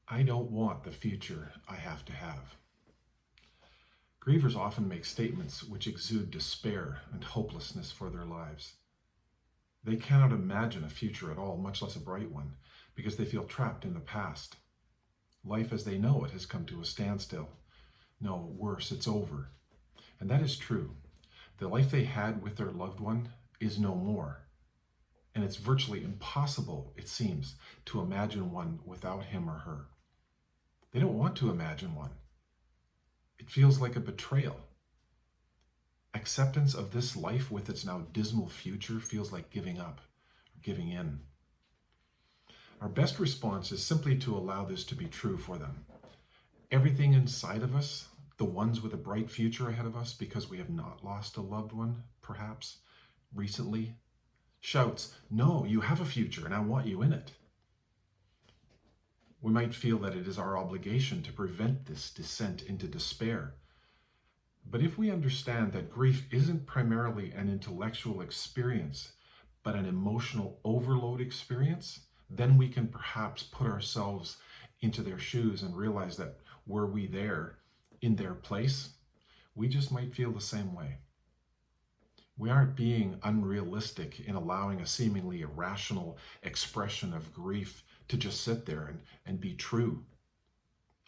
I don't want the future I have to have. Grievers often make statements which exude despair and hopelessness for their lives. They cannot imagine a future at all, much less a bright one, because they feel trapped in the past. Life as they know it has come to a standstill. No, worse, it's over. And that is true. The life they had with their loved one is no more. And it's virtually impossible, it seems, to imagine one without him or her. They don't want to imagine one. It feels like a betrayal. Acceptance of this life with its now dismal future feels like giving up or giving in. Our best response is simply to allow this to be true for them. Everything inside of us, the ones with a bright future ahead of us because we have not lost a loved one, perhaps, recently, shouts, "No, you have a future and I want you in it." We might feel that it is our obligation to prevent this descent into despair. But if we understand that grief isn't primarily an intellectual experience, but an emotional overload experience, then we can perhaps put ourselves into their shoes and realize that were we there in their place, we just might feel the same way. We aren't being unrealistic in allowing a seemingly irrational expression of grief to just sit there and be true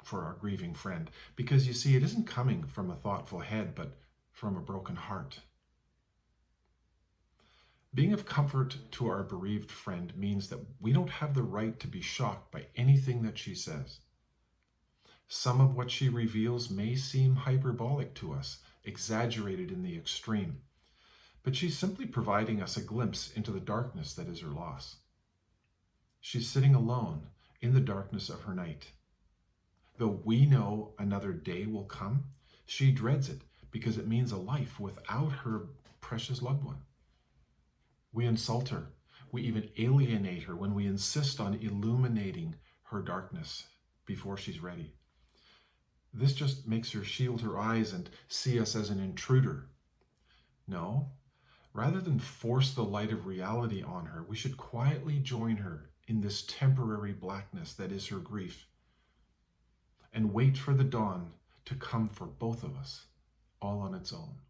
for our grieving friend. Because you see, it isn't coming from a thoughtful head, but from a broken heart. Being of comfort to our bereaved friend means that we don't have the right to be shocked by anything that she says. Some of what she reveals may seem hyperbolic to us, exaggerated in the extreme. But she's simply providing us a glimpse into the darkness that is her loss. She's sitting alone in the darkness of her night. Though we know another day will come, she dreads it because it means a life without her precious loved one. We insult her. We even alienate her when we insist on illuminating her darkness before she's ready. This just makes her shield her eyes and see us as an intruder. No, rather than force the light of reality on her, we should quietly join her in this temporary blackness that is her grief, and wait for the dawn to come for both of us, all on its own.